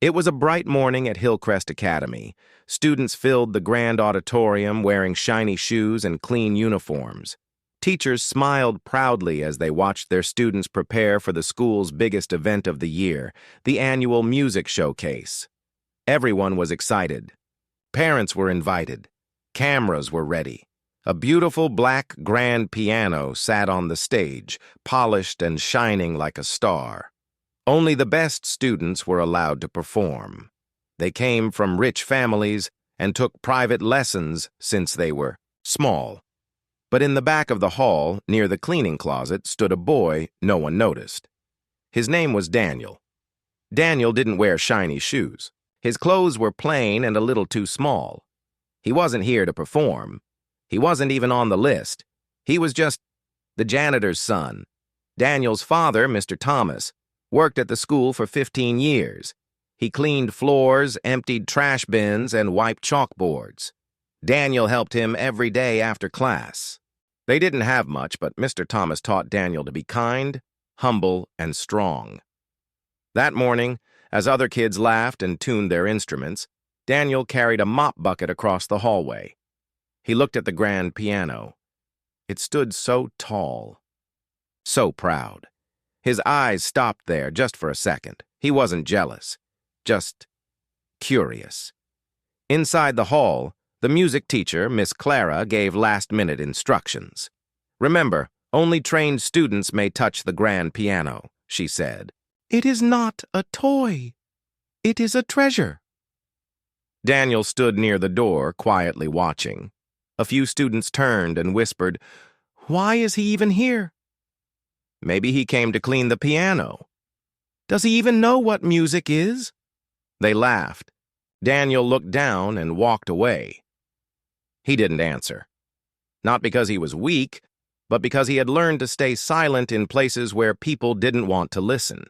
It was a bright morning at Hillcrest Academy. Students filled the grand auditorium wearing shiny shoes and clean uniforms. Teachers smiled proudly as they watched their students prepare for the school's biggest event of the year, the annual music showcase. Everyone was excited. Parents were invited. Cameras were ready. A beautiful black grand piano sat on the stage, polished and shining like a star. Only the best students were allowed to perform. They came from rich families and took private lessons since they were small. But in the back of the hall, near the cleaning closet, stood a boy no one noticed. His name was Daniel. Daniel didn't wear shiny shoes. His clothes were plain and a little too small. He wasn't here to perform. He wasn't even on the list. He was just the janitor's son. Daniel's father, Mr. Thomas, worked at the school for 15 years. He cleaned floors, emptied trash bins, and wiped chalkboards. Daniel helped him every day after class. They didn't have much, but Mr. Thomas taught Daniel to be kind, humble, and strong. That morning, as other kids laughed and tuned their instruments, Daniel carried a mop bucket across the hallway. He looked at the grand piano. It stood so tall, so proud. His eyes stopped there just for a second. He wasn't jealous, just curious. Inside the hall, the music teacher, Miss Clara, gave last-minute instructions. "Remember, only trained students may touch the grand piano," she said. "It is not a toy. It is a treasure." Daniel stood near the door, quietly watching. A few students turned and whispered, "Why is he even here?" "Maybe he came to clean the piano." "Does he even know what music is?" They laughed. Daniel looked down and walked away. He didn't answer. Not because he was weak, but because he had learned to stay silent in places where people didn't want to listen.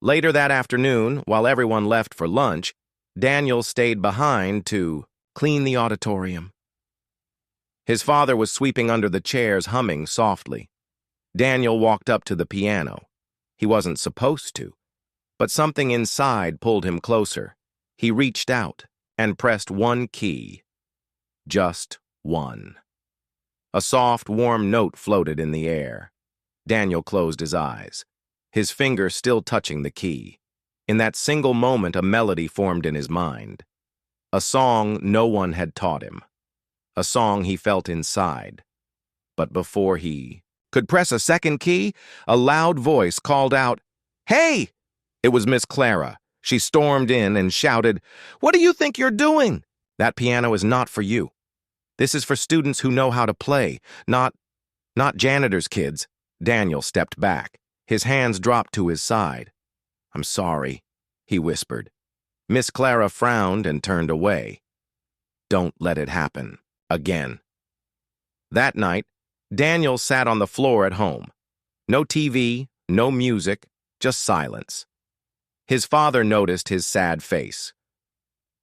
Later that afternoon, while everyone left for lunch, Daniel stayed behind to clean the auditorium. His father was sweeping under the chairs, humming softly. Daniel walked up to the piano. He wasn't supposed to, but something inside pulled him closer. He reached out and pressed one key. Just one. A soft, warm note floated in the air. Daniel closed his eyes, his finger still touching the key. In that single moment, a melody formed in his mind. A song no one had taught him. A song he felt inside. But before he could press a second key, a loud voice called out, "Hey!" It was Miss Clara. She stormed in and shouted, "What do you think you're doing? That piano is not for you. This is for students who know how to play, not janitor's kids." Daniel stepped back. His hands dropped to his side. "I'm sorry," he whispered. Miss Clara frowned and turned away. "Don't let it happen again." That night, Daniel sat on the floor at home. No TV, no music, just silence. His father noticed his sad face.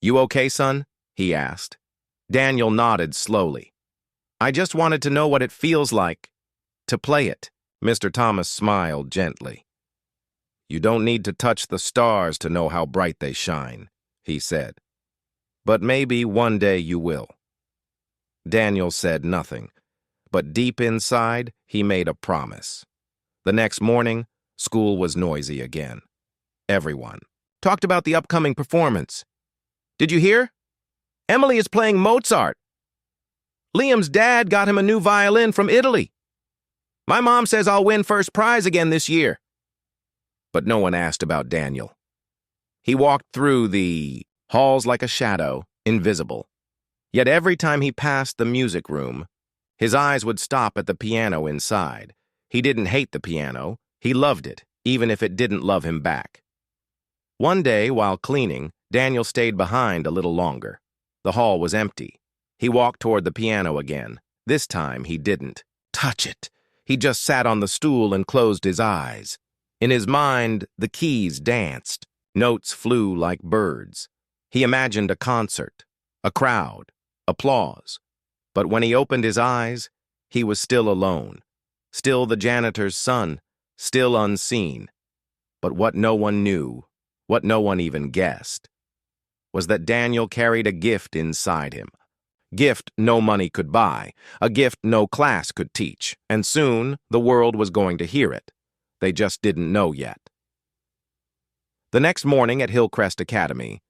"You okay, son?" he asked. Daniel nodded slowly. "I just wanted to know what it feels like to play it." Mr. Thomas smiled gently. "You don't need to touch the stars to know how bright they shine," he said. "But maybe one day you will." Daniel said nothing, but deep inside, he made a promise. The next morning, school was noisy again. Everyone talked about the upcoming performance. "Did you hear? Emily is playing Mozart. Liam's dad got him a new violin from Italy. My mom says I'll win first prize again this year." But no one asked about Daniel. He walked through the halls like a shadow, invisible. Yet every time he passed the music room, his eyes would stop at the piano inside. He didn't hate the piano. He loved it, even if it didn't love him back. One day, while cleaning, Daniel stayed behind a little longer. The hall was empty. He walked toward the piano again. This time, he didn't touch it. He just sat on the stool and closed his eyes. In his mind, the keys danced. Notes flew like birds. He imagined a concert, a crowd, applause. But when he opened his eyes, he was still alone. Still the janitor's son, still unseen. But what no one knew What no one even guessed was that Daniel carried a gift inside him. Gift no money could buy, a gift no class could teach, and soon the world was going to hear it. They just didn't know yet. The next morning at Hillcrest Academy,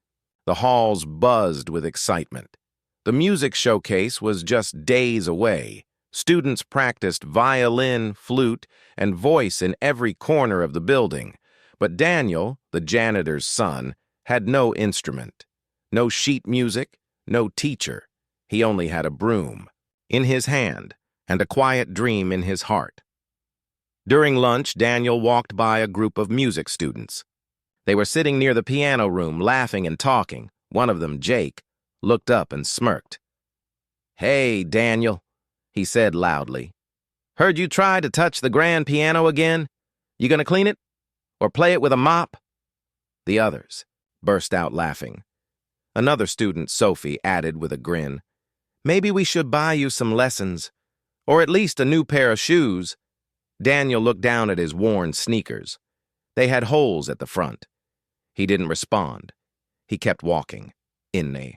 the halls buzzed with excitement. The music showcase was just days away. Students practiced violin, flute, and voice in every corner of the building. But Daniel, the janitor's son, had no instrument, no sheet music, no teacher. He only had a broom in his hand and a quiet dream in his heart. During lunch, Daniel walked by a group of music students. They were sitting near the piano room, laughing and talking. One of them, Jake, looked up and smirked. "Hey, Daniel," he said loudly. "Heard you try to touch the grand piano again? You gonna clean it? Or play it with a mop?" The others burst out laughing. Another student, Sophie, added with a grin, "Maybe we should buy you some lessons, or at least a new pair of shoes." Daniel looked down at his worn sneakers. They had holes at the front. He didn't respond. He kept walking. The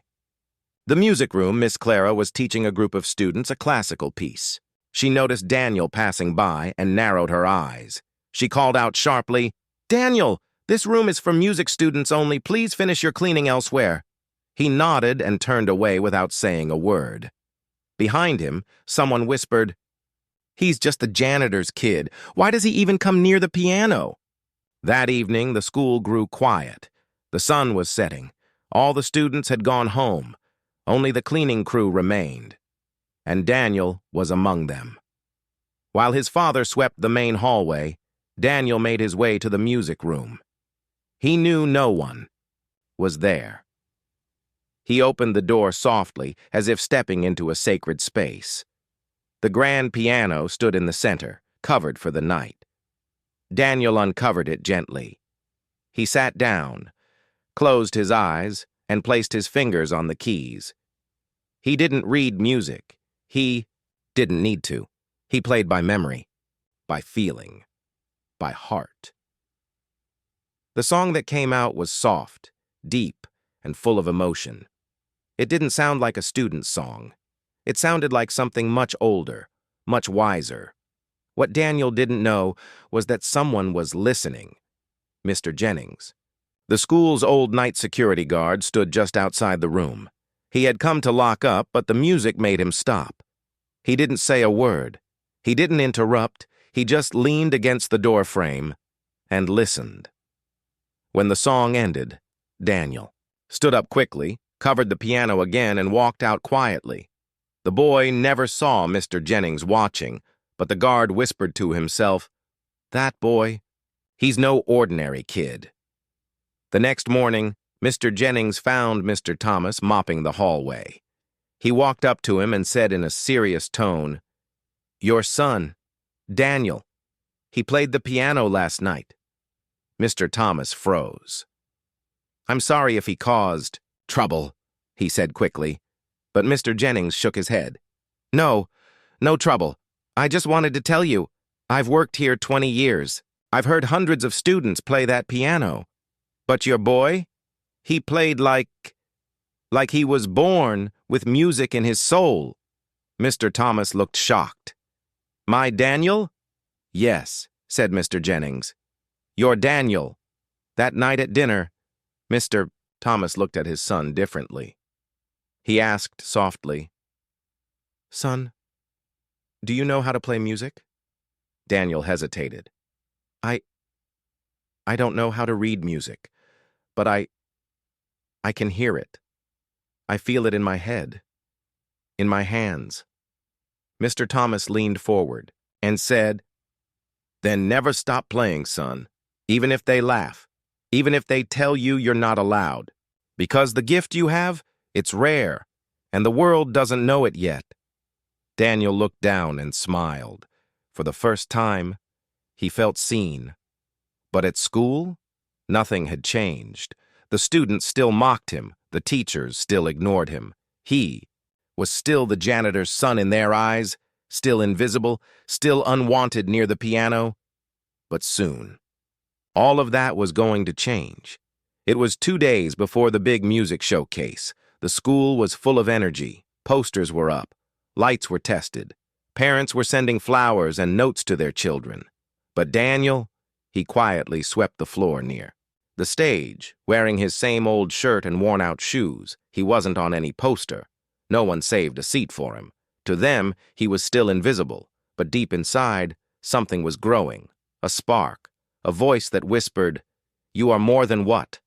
music room, Miss Clara was teaching a group of students a classical piece. She noticed Daniel passing by and narrowed her eyes. She called out sharply, "Daniel, this room is for music students only. Please finish your cleaning elsewhere." He nodded and turned away without saying a word. Behind him, someone whispered, "He's just the janitor's kid. Why does he even come near the piano?" That evening, the school grew quiet. The sun was setting. All the students had gone home. Only the cleaning crew remained. And Daniel was among them. While his father swept the main hallway, Daniel made his way to the music room. He knew no one was there. He opened the door softly, as if stepping into a sacred space. The grand piano stood in the center, covered for the night. Daniel uncovered it gently. He sat down, closed his eyes, and placed his fingers on the keys. He didn't read music. He didn't need to. He played by memory, by feeling, by heart. The song that came out was soft, deep, and full of emotion. It didn't sound like a student's song. It sounded like something much older, much wiser. What Daniel didn't know was that someone was listening. Mr. Jennings. The school's old night security guard stood just outside the room. He had come to lock up, but the music made him stop. He didn't say a word. He didn't interrupt. He just leaned against the door frame and listened. When the song ended, Daniel stood up quickly, covered the piano again, and walked out quietly. The boy never saw Mr. Jennings watching, but the guard whispered to himself, "That boy, he's no ordinary kid." The next morning, Mr. Jennings found Mr. Thomas mopping the hallway. He walked up to him and said in a serious tone, "Your son, Daniel, he played the piano last night." Mr. Thomas froze. "I'm sorry if he caused trouble," he said quickly, but Mr. Jennings shook his head. No trouble. I just wanted to tell you, I've worked here 20 years. I've heard hundreds of students play that piano. But your boy, he played like he was born with music in his soul." Mr. Thomas looked shocked. "My Daniel?" "Yes," said Mr. Jennings. "Your Daniel." That night at dinner, Mr. Thomas looked at his son differently. He asked softly, "Son, do you know how to play music?" Daniel hesitated. I don't know how to read music, but I can hear it. I feel it in my head, in my hands." Mr. Thomas leaned forward and said, "Then never stop playing, son, even if they laugh, even if they tell you you're not allowed. Because the gift you have, it's rare, and the world doesn't know it yet." Daniel looked down and smiled. For the first time, he felt seen. But at school, nothing had changed. The students still mocked him. The teachers still ignored him. He was still the janitor's son in their eyes, still invisible, still unwanted near the piano. But soon, all of that was going to change. It was 2 days before the big music showcase. The school was full of energy. Posters were up. Lights were tested. Parents were sending flowers and notes to their children. But Daniel, he quietly swept the floor near the stage, wearing his same old shirt and worn-out shoes. He wasn't on any poster. No one saved a seat for him. To them, he was still invisible, but deep inside, something was growing. A spark, a voice that whispered, "You are more than what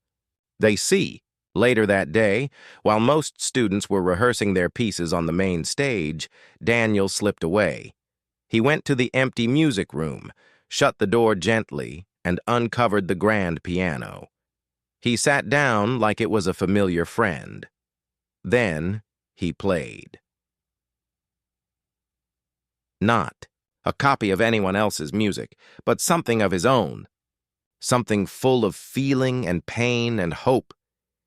they see." Later that day, while most students were rehearsing their pieces on the main stage, Daniel slipped away. He went to the empty music room, shut the door gently, and uncovered the grand piano. He sat down like it was a familiar friend. Then he played. Not a copy of anyone else's music, but something of his own. Something full of feeling and pain and hope.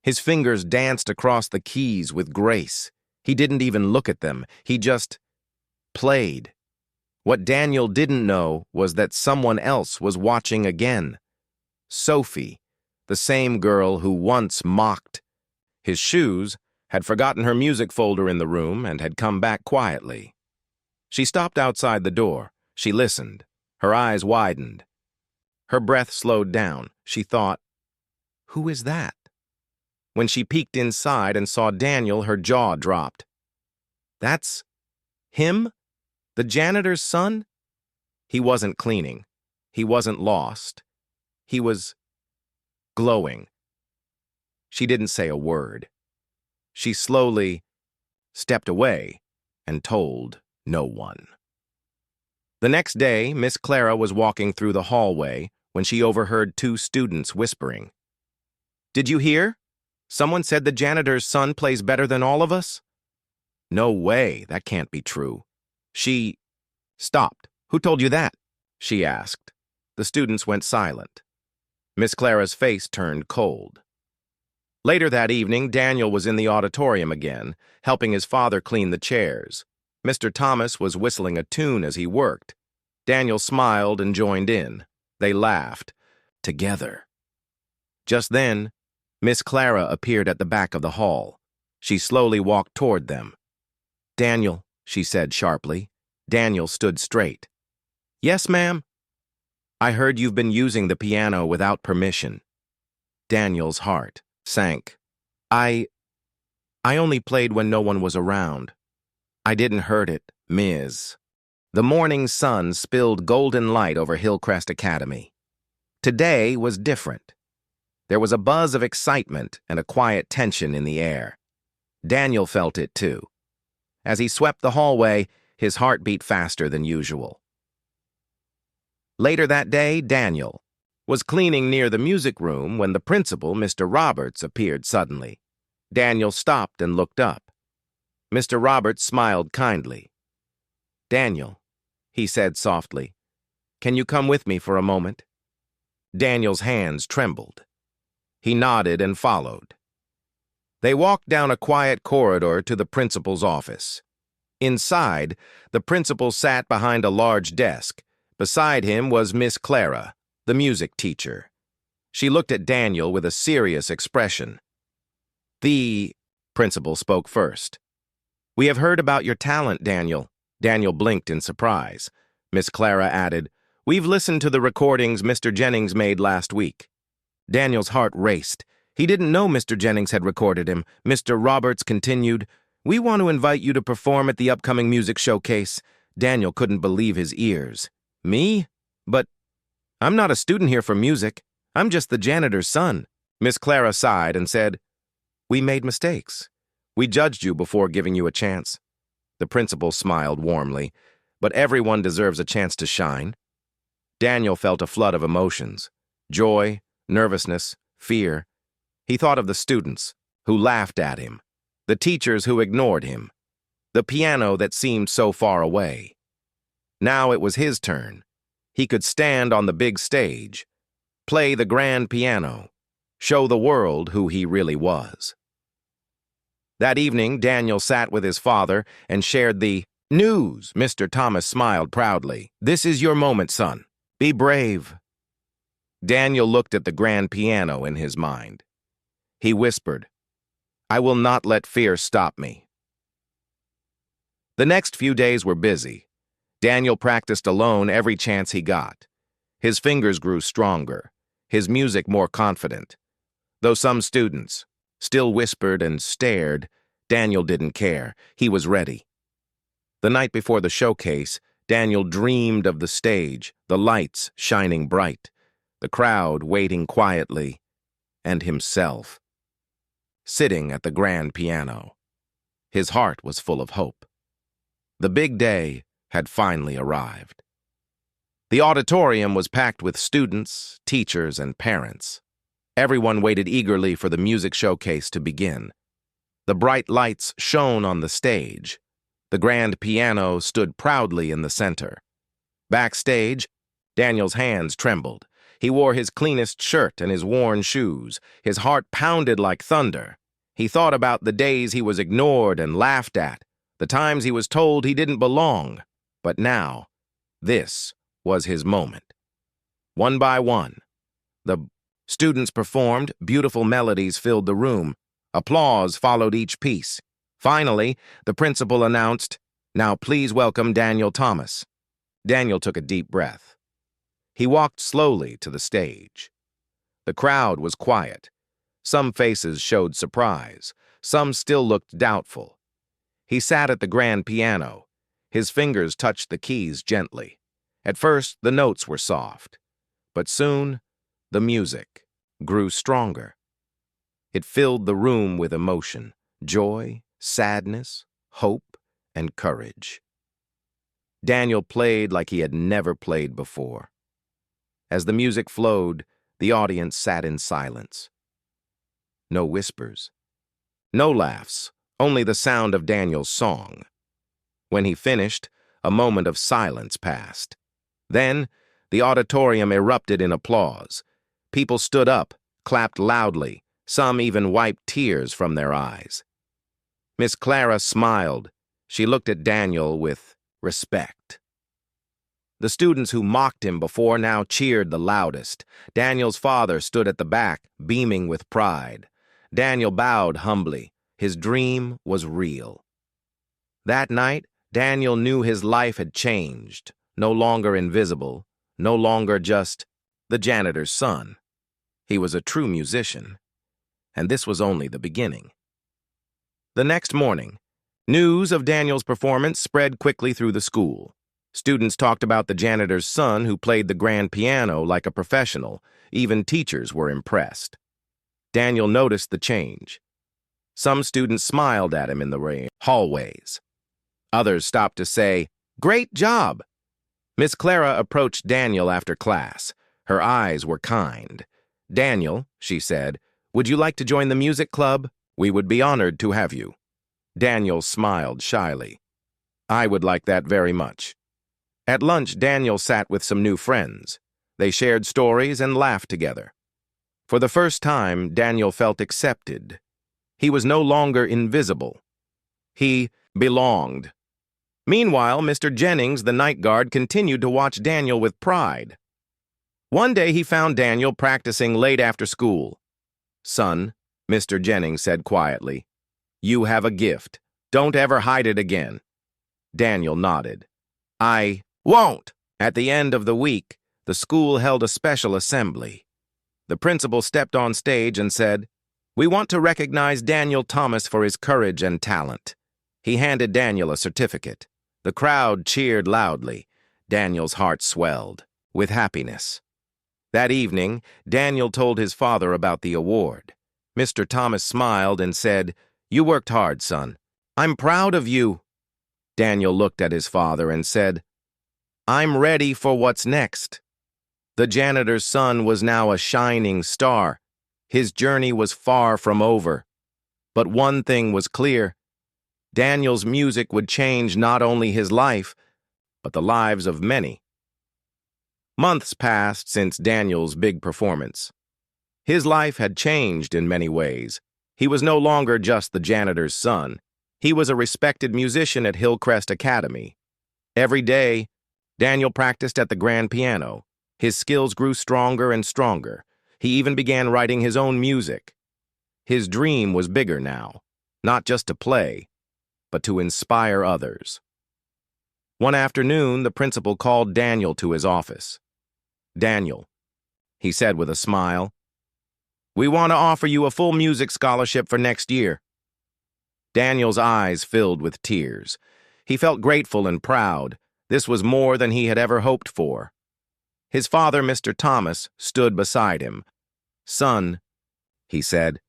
His fingers danced across the keys with grace. He didn't even look at them. He just played. What Daniel didn't know was that someone else was watching again. Sophie, the same girl who once mocked his shoes, had forgotten her music folder in the room and had come back quietly. She stopped outside the door. She listened. Her eyes widened. Her breath slowed down. She thought, "Who is that?" When she peeked inside and saw Daniel, her jaw dropped. "That's him? The janitor's son?" He wasn't cleaning. He wasn't lost. He was glowing. She didn't say a word. She slowly stepped away and told no one. The next day, Miss Clara was walking through the hallway when she overheard two students whispering. "Did you hear? Someone said the janitor's son plays better than all of us." "No way, that can't be true." She stopped. "Who told you that?" she asked. The students went silent. Miss Clara's face turned cold. Later that evening, Daniel was in the auditorium again, helping his father clean the chairs. Mr. Thomas was whistling a tune as he worked. Daniel smiled and joined in. They laughed. Together. Just then, Miss Clara appeared at the back of the hall. She slowly walked toward them. "Daniel," she said sharply. Daniel stood straight. "Yes, ma'am?" "I heard you've been using the piano without permission." Daniel's heart sank. I only played when no one was around. I didn't hurt it, Ms." The morning sun spilled golden light over Hillcrest Academy. Today was different. There was a buzz of excitement and a quiet tension in the air. Daniel felt it too. As he swept the hallway, his heart beat faster than usual. Later that day, Daniel was cleaning near the music room when the principal, Mr. Roberts, appeared suddenly. Daniel stopped and looked up. Mr. Roberts smiled kindly. "Daniel," he said softly, "can you come with me for a moment?" Daniel's hands trembled. He nodded and followed. They walked down a quiet corridor to the principal's office. Inside, the principal sat behind a large desk. Beside him was Miss Clara, the music teacher. She looked at Daniel with a serious expression. The principal spoke first. "We have heard about your talent, Daniel." Daniel blinked in surprise. Miss Clara added, "We've listened to the recordings Mr. Jennings made last week." Daniel's heart raced. He didn't know Mr. Jennings had recorded him. Mr. Roberts continued, "We want to invite you to perform at the upcoming music showcase." Daniel couldn't believe his ears. "Me? But I'm not a student here for music. I'm just the janitor's son." Miss Clara sighed and said, "We made mistakes. We judged you before giving you a chance." The principal smiled warmly, "But everyone deserves a chance to shine." Daniel felt a flood of emotions. Joy, nervousness, fear. He thought of the students who laughed at him, the teachers who ignored him, the piano that seemed so far away. Now it was his turn. He could stand on the big stage, play the grand piano, show the world who he really was. That evening, Daniel sat with his father and shared the news. Mr. Thomas smiled proudly. "This is your moment, son. Be brave." Daniel looked at the grand piano in his mind. He whispered, "I will not let fear stop me." The next few days were busy. Daniel practiced alone every chance he got. His fingers grew stronger, his music more confident. Though some students still whispered and stared, Daniel didn't care. He was ready. The night before the showcase, Daniel dreamed of the stage, the lights shining bright, the crowd waiting quietly, and himself, sitting at the grand piano. His heart was full of hope. The big day had finally arrived. The auditorium was packed with students, teachers, and parents. Everyone waited eagerly for the music showcase to begin. The bright lights shone on the stage. The grand piano stood proudly in the center. Backstage, Daniel's hands trembled. He wore his cleanest shirt and his worn shoes. His heart pounded like thunder. He thought about the days he was ignored and laughed at, the times he was told he didn't belong. But now, this was his moment. One by one, the students performed. Beautiful melodies filled the room. Applause followed each piece. Finally, the principal announced, "Now please welcome Daniel Thomas." Daniel took a deep breath. He walked slowly to the stage. The crowd was quiet. Some faces showed surprise. Some still looked doubtful. He sat at the grand piano. His fingers touched the keys gently. At first, the notes were soft. But soon, the music grew stronger. It filled the room with emotion, joy, sadness, hope, and courage. Daniel played like he had never played before. As the music flowed, the audience sat in silence. No whispers, no laughs, only the sound of Daniel's song. When he finished, a moment of silence passed. Then, the auditorium erupted in applause. People stood up, clapped loudly. Some even wiped tears from their eyes. Miss Clara smiled. She looked at Daniel with respect. The students who mocked him before now cheered the loudest. Daniel's father stood at the back, beaming with pride. Daniel bowed humbly. His dream was real. That night, Daniel knew his life had changed. No longer invisible, no longer just the janitor's son. He was a true musician. And this was only the beginning. The next morning, news of Daniel's performance spread quickly through the school. Students talked about the janitor's son who played the grand piano like a professional. Even teachers were impressed. Daniel noticed the change. Some students smiled at him in the hallways. Others stopped to say, "Great job!" Miss Clara approached Daniel after class. Her eyes were kind. "Daniel," she said, "would you like to join the music club? We would be honored to have you." Daniel smiled shyly. "I would like that very much." At lunch, Daniel sat with some new friends. They shared stories and laughed together. For the first time, Daniel felt accepted. He was no longer invisible. He belonged. Meanwhile, Mr. Jennings, the night guard, continued to watch Daniel with pride. One day he found Daniel practicing late after school. "Son," Mr. Jennings said quietly, "you have a gift. Don't ever hide it again." Daniel nodded. "I won't." At the end of the week, the school held a special assembly. The principal stepped on stage and said, "We want to recognize Daniel Thomas for his courage and talent." He handed Daniel a certificate. The crowd cheered loudly. Daniel's heart swelled with happiness. That evening, Daniel told his father about the award. Mr. Thomas smiled and said, "You worked hard, son. I'm proud of you." Daniel looked at his father and said, "I'm ready for what's next." The janitor's son was now a shining star. His journey was far from over. But one thing was clear. Daniel's music would change not only his life, but the lives of many. Months passed since Daniel's big performance. His life had changed in many ways. He was no longer just the janitor's son. He was a respected musician at Hillcrest Academy. Every day, Daniel practiced at the grand piano. His skills grew stronger and stronger. He even began writing his own music. His dream was bigger now, not just to play, but to inspire others. One afternoon, the principal called Daniel to his office. "Daniel," he said with a smile, "we want to offer you a full music scholarship for next year." Daniel's eyes filled with tears. He felt grateful and proud. This was more than he had ever hoped for. His father, Mr. Thomas, stood beside him. "Son," he said,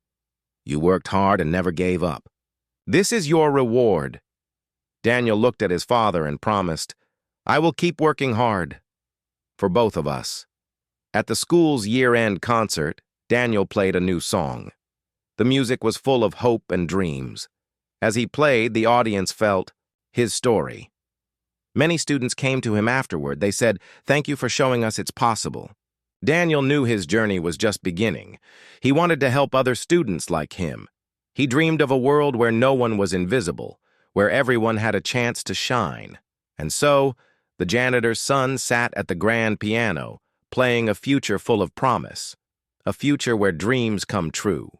"you worked hard and never gave up. This is your reward." Daniel looked at his father and promised, "I will keep working hard for both of us." At the school's year-end concert, Daniel played a new song. The music was full of hope and dreams. As he played, the audience felt his story. Many students came to him afterward. They said, "Thank you for showing us it's possible." Daniel knew his journey was just beginning. He wanted to help other students like him. He dreamed of a world where no one was invisible, where everyone had a chance to shine. And so, the janitor's son sat at the grand piano, playing a future full of promise, a future where dreams come true.